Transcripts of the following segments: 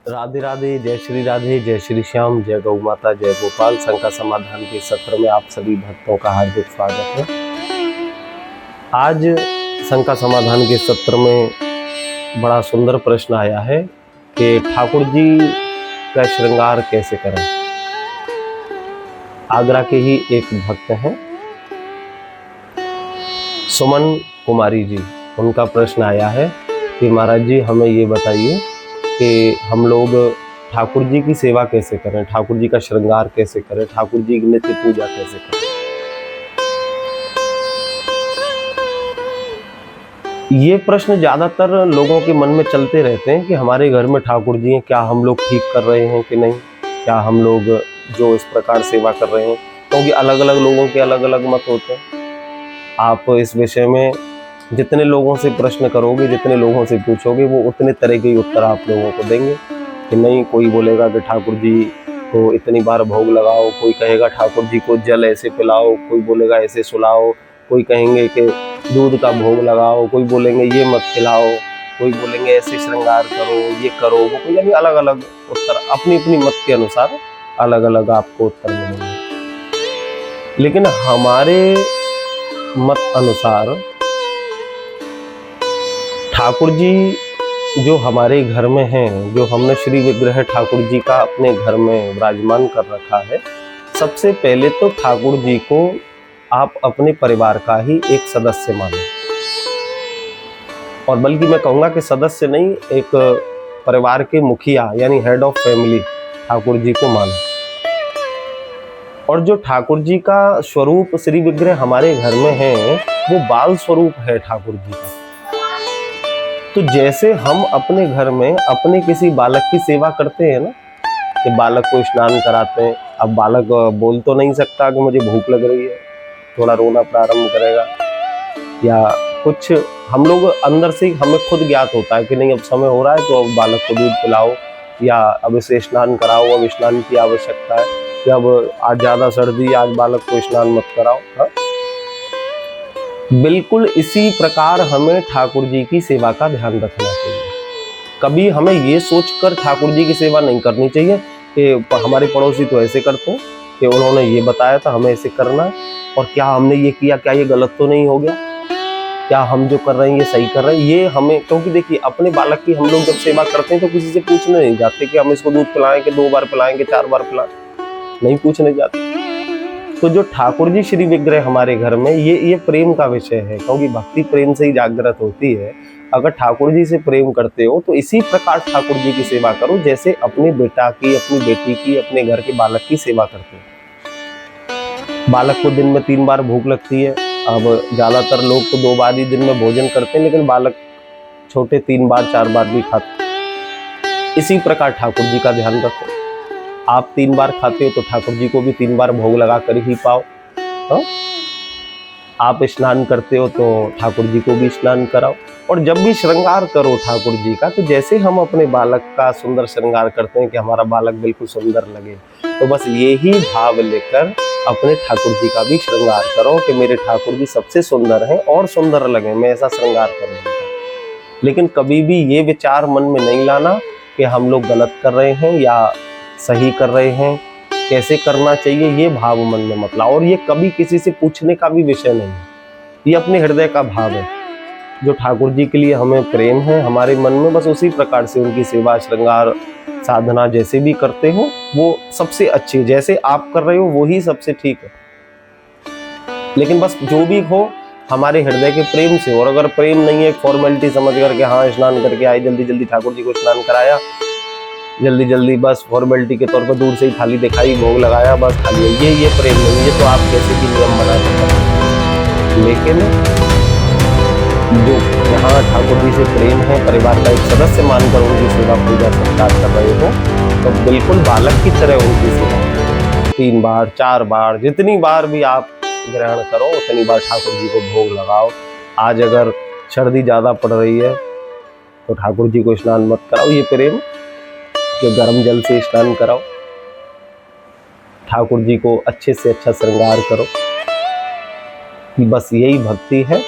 राधे राधे, जय श्री राधे, जय श्री श्याम, जय गौ माता, जय गोपाल। शंका समाधान के सत्र में आप सभी भक्तों का हार्दिक स्वागत है। आज शंका समाधान के सत्र में बड़ा सुंदर प्रश्न आया है कि ठाकुर जी का श्रृंगार कैसे करें। आगरा के ही एक भक्त हैं सुमन कुमारी जी, उनका प्रश्न आया है कि महाराज जी हमें ये बताइए कि हम लोग ठाकुर जी की सेवा कैसे करें, ठाकुर जी का श्रृंगार कैसे करें, ठाकुर जी की नित्य पूजा कैसे करें। ये प्रश्न ज्यादातर लोगों के मन में चलते रहते हैं कि हमारे घर में ठाकुर जी हैं, क्या हम लोग ठीक कर रहे हैं कि नहीं, क्या हम लोग जो इस प्रकार सेवा कर रहे हैं, क्योंकि अलग अलग लोगों के अलग अलग मत होते हैं। आप इस विषय में जितने लोगों से प्रश्न करोगे, जितने लोगों से पूछोगे, वो उतने तरह के उत्तर आप लोगों को देंगे कि नहीं, कोई बोलेगा कि ठाकुर जी को इतनी बार भोग लगाओ, कोई कहेगा ठाकुर जी को जल ऐसे पिलाओ, कोई बोलेगा ऐसे सुलाओ, कोई कहेंगे कि दूध का भोग लगाओ, कोई बोलेंगे ये मत खिलाओ, कोई बोलेंगे ऐसे श्रृंगार करो, ये करो, वो कोई यानी अलग अलग उत्तर अपनी अपनी मत के अनुसार अलग अलग आपको उत्तर मिलेंगे। लेकिन हमारे मत अनुसार ठाकुर जी जो हमारे घर में हैं, जो हमने श्री विग्रह ठाकुर जी का अपने घर में विराजमान कर रखा है, सबसे पहले तो ठाकुर जी को आप अपने परिवार का ही एक सदस्य मानो, और बल्कि मैं कहूँगा कि सदस्य नहीं, एक परिवार के मुखिया यानी head of family Thakur ji को मानो। और जो ठाकुर जी का स्वरूप श्री विग्रह हमारे घर में है, वो बाल स्वरूप है ठाकुर जी का। तो जैसे हम अपने घर में अपने किसी बालक की सेवा करते हैं ना, कि बालक को स्नान कराते हैं, अब बालक बोल तो नहीं सकता कि मुझे भूख लग रही है, थोड़ा रोना प्रारंभ करेगा, या कुछ हम लोग अंदर से हमें खुद ज्ञात होता है कि नहीं अब समय हो रहा है, तो अब बालक को दूध पिलाओ, या अब इसे स्नान कराओ, अब स्नान की आवश्यकता है, या अब आज ज़्यादा सर्दी, आज बालक को स्नान मत कराओ। हाँ, बिल्कुल इसी प्रकार हमें ठाकुर जी की सेवा का ध्यान रखना चाहिए। कभी हमें ये सोचकर ठाकुर जी की सेवा नहीं करनी चाहिए कि हमारे पड़ोसी तो ऐसे करते हैं, कि उन्होंने ये बताया था हमें ऐसे करना है, और क्या हमने ये किया, क्या ये गलत तो नहीं हो गया, क्या हम जो कर रहे हैं ये सही कर रहे हैं। ये हमें, क्योंकि देखिए अपने बालक की हम लोग जब सेवा करते हैं तो किसी से पूछने नहीं जाते कि हम इसको दूध पिलाएं कि 2 बार पिलाएं कि 4 बार पिलाएं, नहीं पूछने जाते। तो जो ठाकुर जी श्री विग्रह हमारे घर में, ये प्रेम का विषय है, क्योंकि भक्ति प्रेम से ही जागृत होती है। अगर ठाकुर जी से प्रेम करते हो तो इसी प्रकार ठाकुर जी की सेवा करो, जैसे अपने बेटा की, अपनी बेटी की, अपने घर के बालक की सेवा करते हो। बालक को दिन में 3 बार भूख लगती है, अब ज्यादातर लोग तो 2 बार ही दिन में भोजन करते हैं, लेकिन बालक छोटे 3 बार 4 बार भी खाते। इसी प्रकार ठाकुर जी का ध्यान रखो। आप 3 बार खाते हो तो ठाकुर जी को भी 3 बार भोग लगा कर ही पाओ। हाँ? आप स्नान करते हो तो ठाकुर जी को भी स्नान कराओ। और जब भी श्रृंगार करो ठाकुर जी का, तो जैसे हम अपने बालक का सुंदर श्रृंगार करते हैं कि हमारा बालक बिल्कुल सुंदर लगे, तो बस यही भाव लेकर अपने ठाकुर जी का भी श्रृंगार करो कि मेरे ठाकुर जी सबसे सुंदर हैं और सुंदर लगे, मैं ऐसा श्रृंगार करूँगा। लेकिन कभी भी ये विचार मन में नहीं लाना कि हम लोग गलत कर रहे हैं या सही कर रहे हैं, कैसे करना चाहिए, ये भाव मन में मत लाओ। और ये कभी किसी से पूछने का भी विषय नहीं है, ये अपने हृदय का भाव है। जो ठाकुर जी के लिए हमें प्रेम है हमारे मन में, बस उसी प्रकार से उनकी सेवा, श्रृंगार, साधना जैसे भी करते हो वो सबसे अच्छी, जैसे आप कर रहे हो वही सबसे ठीक है। लेकिन बस जो भी हो हमारे हृदय के प्रेम से। और अगर प्रेम नहीं है, फॉर्मेलिटी समझ करके, हाँ स्नान करके आए, जल्दी जल्दी ठाकुर जी को स्नान कराया, जल्दी जल्दी बस फॉर्मेलिटी के तौर पर दूर से ही थाली दिखाई, भोग लगाया, बस खा लिया, ये प्रेम नहीं है। तो आप कैसे भी नियम बना सकते हैं। लेकिन जो यहाँ ठाकुर जी से प्रेम है, परिवार का एक सदस्य मानकर उनकी सेवा पूजा सत्कार कर रहे हो, तो बिल्कुल बालक की तरह उनकी सेवा 3 बार 4 बार, जितनी बार भी आप ग्रहण करो उतनी बार ठाकुर जी को भोग लगाओ। आज अगर सर्दी ज़्यादा पड़ रही है तो ठाकुर जी को स्नान मत कराओ, ये प्रेम, जो गर्म जल से स्नान कराओ, ठाकुर जी को अच्छे से अच्छा श्रृंगार करो। बस यही भक्ति है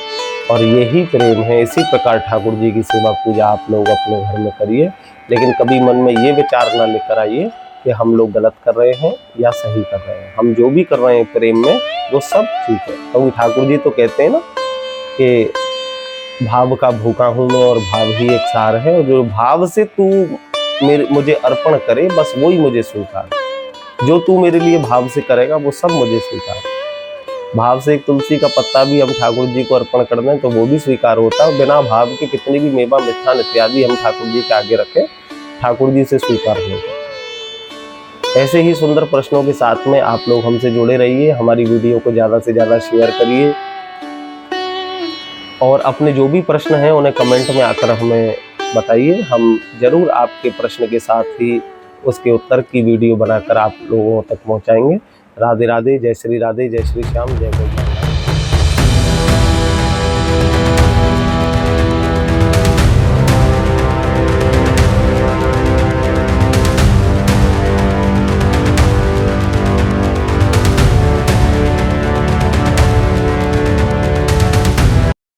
और यही प्रेम है। इसी प्रकार ठाकुर जी की सेवा पूजा आप लोग अपने घर में करिए, लेकिन कभी मन में ये विचार ना लेकर आइए कि हम लोग गलत कर रहे हैं या सही कर रहे हैं। हम जो भी कर रहे हैं प्रेम में वो सब ठीक है, क्योंकि ठाकुर जी तो कहते हैं ना कि भाव का भूखा हूं मैं और भाव ही एक सार है, और जो भाव से तू मुझे अर्पण करे बस वही मुझे स्वीकार, जो तू मेरे लिए भाव से करेगा वो सब मुझे स्वीकार। भाव से एक तुलसी का पत्ता भी हम ठाकुर जी को अर्पण कर दें तो वो भी स्वीकार होता है। बिना भाव के कितनी भी मेवा मिष्ठान इत्यादि हम ठाकुर जी के आगे रखें, ठाकुर जी से स्वीकार होगा। ऐसे ही सुंदर प्रश्नों के साथ में आप लोग हमसे जुड़े रहिए। हमारी वीडियो को ज़्यादा से ज़्यादा शेयर करिए, और अपने जो भी प्रश्न हैं उन्हें कमेंट में आकर हमें बताइए। हम जरूर आपके प्रश्न के साथ ही उसके उत्तर की वीडियो बनाकर आप लोगों तक पहुंचाएंगे। राधे राधे, जय श्री राधे, जय श्री श्याम, जय गौ।